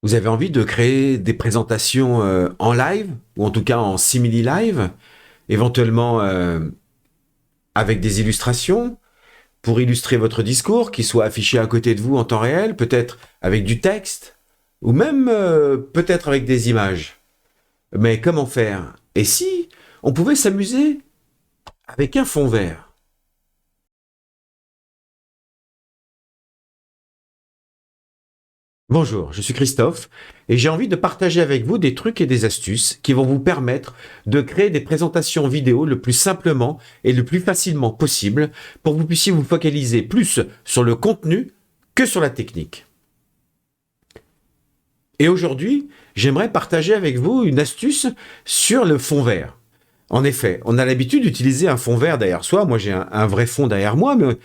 Vous avez envie de créer des présentations en live, ou en tout cas en simili-live, éventuellement avec des illustrations, pour illustrer votre discours, qui soit affiché à côté de vous en temps réel, peut-être avec du texte, ou même peut-être avec des images. Mais comment faire? Et si on pouvait s'amuser avec un fond vert? Bonjour, je suis Christophe et j'ai envie de partager avec vous des trucs et des astuces qui vont vous permettre de créer des présentations vidéo le plus simplement et le plus facilement possible pour que vous puissiez vous focaliser plus sur le contenu que sur la technique. Et aujourd'hui, j'aimerais partager avec vous une astuce sur le fond vert. En effet, on a l'habitude d'utiliser un fond vert derrière soi. Moi, j'ai un vrai fond derrière moi, mais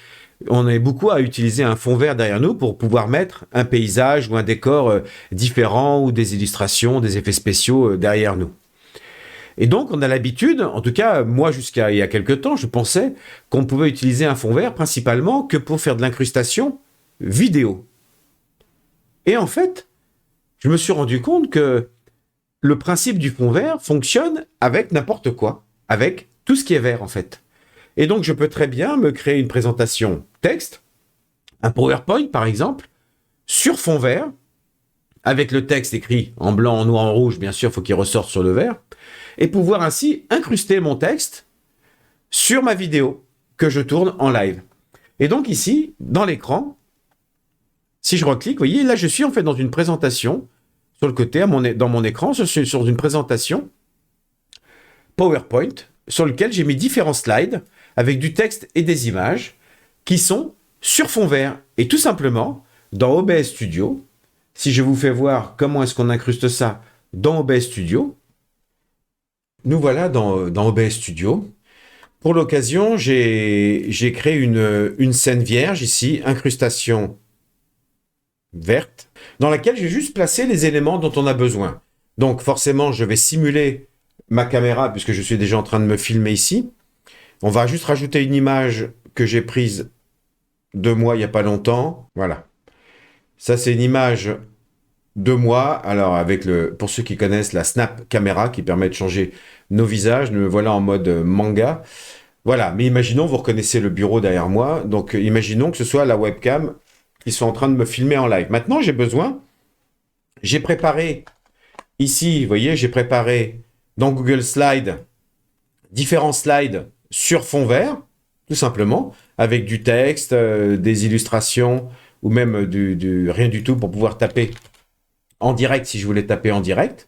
on est beaucoup à utiliser un fond vert derrière nous pour pouvoir mettre un paysage ou un décor différent ou des illustrations, des effets spéciaux derrière nous. Et donc, on a l'habitude, en tout cas, moi, jusqu'à il y a quelques temps, je pensais qu'on pouvait utiliser un fond vert principalement que pour faire de l'incrustation vidéo. Et en fait, je me suis rendu compte que le principe du fond vert fonctionne avec n'importe quoi, avec tout ce qui est vert en fait. Et donc je peux très bien me créer une présentation texte, un PowerPoint par exemple, sur fond vert, avec le texte écrit en blanc, en noir, en rouge, bien sûr, il faut qu'il ressorte sur le vert, et pouvoir ainsi incruster mon texte sur ma vidéo que je tourne en live. Et donc ici, dans l'écran, si je reclique, vous voyez, là je suis en fait dans une présentation, sur le côté, dans mon écran, je suis sur une présentation PowerPoint sur lequel j'ai mis différents slides avec du texte et des images qui sont sur fond vert. Et tout simplement, dans OBS Studio, si je vous fais voir comment est-ce qu'on incruste ça dans OBS Studio, nous voilà dans OBS Studio. Pour l'occasion, j'ai créé une scène vierge ici, incrustation verte, dans laquelle j'ai juste placé les éléments dont on a besoin. Donc forcément, je vais simuler ma caméra puisque je suis déjà en train de me filmer ici. On va juste rajouter une image que j'ai prise de moi il n'y a pas longtemps. Voilà. Ça, c'est une image de moi. Alors, pour ceux qui connaissent la Snap Camera qui permet de changer nos visages, me voilà en mode manga. Voilà. Mais imaginons, vous reconnaissez le bureau derrière moi. Donc, imaginons que ce soit la webcam qui sont en train de me filmer en live. Maintenant, j'ai préparé ici, vous voyez, j'ai préparé dans Google Slides différents slides sur fond vert, tout simplement, avec du texte, des illustrations ou même rien du tout pour pouvoir taper en direct si je voulais taper en direct.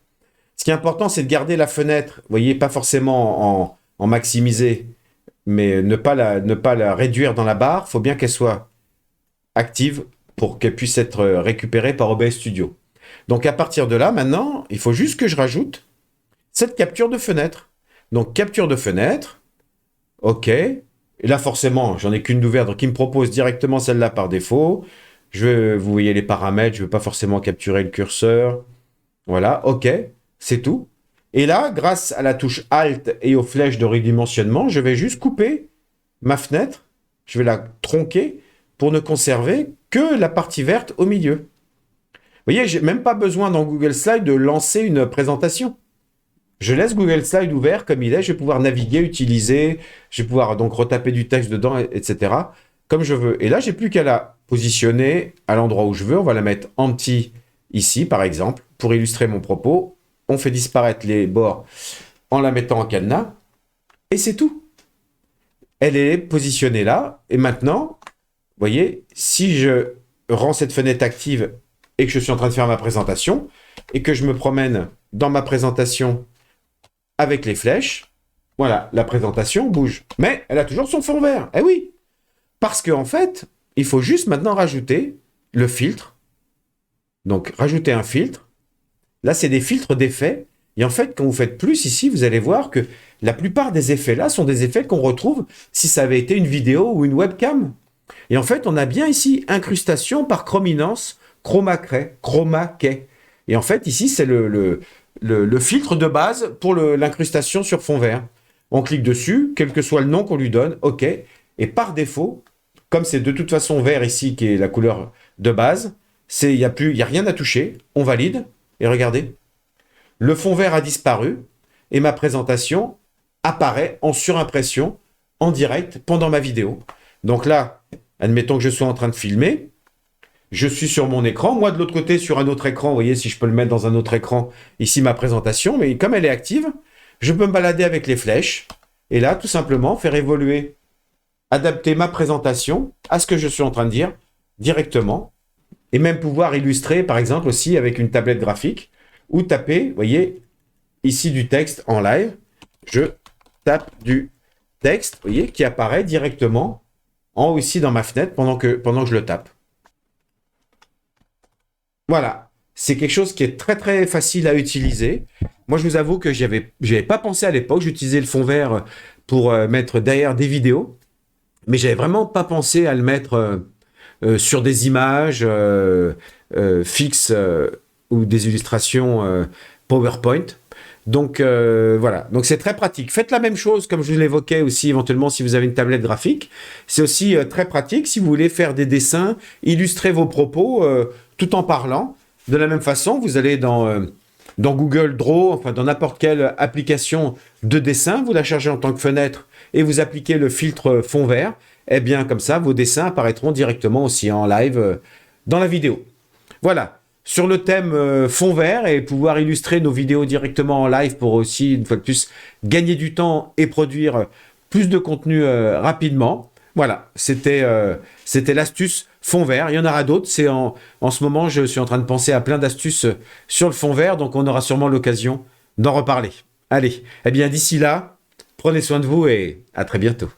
Ce qui est important, c'est de garder la fenêtre, vous voyez, pas forcément en maximiser, mais ne pas la réduire dans la barre. Il faut bien qu'elle soit active pour qu'elle puisse être récupérée par OBS Studio. Donc à partir de là, maintenant, il faut juste que je rajoute cette capture de fenêtre. Donc capture de fenêtre, ok. Et là forcément, j'en ai qu'une d'ouverte, donc il me propose directement celle-là par défaut. Vous voyez les paramètres, je ne veux pas forcément capturer le curseur. Voilà, ok, c'est tout. Et là, grâce à la touche Alt et aux flèches de redimensionnement, je vais juste couper ma fenêtre, je vais la tronquer pour ne conserver que la partie verte au milieu. Vous voyez, j'ai même pas besoin dans Google Slide de lancer une présentation. Je laisse Google Slide ouvert comme il est, je vais pouvoir naviguer, utiliser, je vais pouvoir donc retaper du texte dedans, etc. comme je veux. Et là, j'ai plus qu'à la positionner à l'endroit où je veux. On va la mettre en petit ici, par exemple, pour illustrer mon propos. On fait disparaître les bords en la mettant en cadenas. Et c'est tout. Elle est positionnée là. Et maintenant, vous voyez, si je rends cette fenêtre active et que je suis en train de faire ma présentation et que je me promène dans ma présentation avec les flèches, voilà, la présentation bouge. Mais elle a toujours son fond vert. Eh oui, parce qu'en fait, il faut juste maintenant rajouter le filtre. Donc, rajouter un filtre. Là, c'est des filtres d'effets. Et en fait, quand vous faites plus ici, vous allez voir que la plupart des effets là sont des effets qu'on retrouve si ça avait été une vidéo ou une webcam. Et en fait, on a bien ici incrustation par chrominance, chroma key. Et en fait, ici, c'est le filtre de base pour l'incrustation sur fond vert. On clique dessus, quel que soit le nom qu'on lui donne, OK. Et par défaut, comme c'est de toute façon vert ici, qui est la couleur de base, Il n'y a plus, il y a rien à toucher. On valide. Et regardez, le fond vert a disparu et ma présentation apparaît en surimpression en direct pendant ma vidéo. Donc là, admettons que je sois en train de filmer. Je suis sur mon écran. Moi, de l'autre côté, sur un autre écran, vous voyez, si je peux le mettre dans un autre écran, ici ma présentation. Mais comme elle est active, je peux me balader avec les flèches. Et là, tout simplement, faire évoluer, adapter ma présentation à ce que je suis en train de dire directement. Et même pouvoir illustrer, par exemple, aussi avec une tablette graphique. Ou taper, vous voyez, ici du texte en live. Je tape du texte, vous voyez, qui apparaît directement en haut ici dans ma fenêtre pendant que je le tape. Voilà, c'est quelque chose qui est très très facile à utiliser. Moi, je vous avoue que j'avais pas pensé à l'époque. J'utilisais le fond vert pour mettre derrière des vidéos, mais j'avais vraiment pas pensé à le mettre sur des images fixes ou des illustrations PowerPoint. Donc voilà, donc c'est très pratique. Faites la même chose, comme je l'évoquais aussi éventuellement si vous avez une tablette graphique. C'est aussi très pratique si vous voulez faire des dessins, illustrer vos propos tout en parlant. De la même façon, vous allez dans Google Draw, enfin dans n'importe quelle application de dessin, vous la chargez en tant que fenêtre et vous appliquez le filtre fond vert. Eh bien comme ça, vos dessins apparaîtront directement aussi en live dans la vidéo. Voilà. Sur le thème fond vert et pouvoir illustrer nos vidéos directement en live pour aussi, une fois de plus, gagner du temps et produire plus de contenu rapidement. Voilà, c'était l'astuce fond vert. Il y en aura d'autres. En ce moment, je suis en train de penser à plein d'astuces sur le fond vert, donc on aura sûrement l'occasion d'en reparler. Allez, eh bien d'ici là, prenez soin de vous et à très bientôt.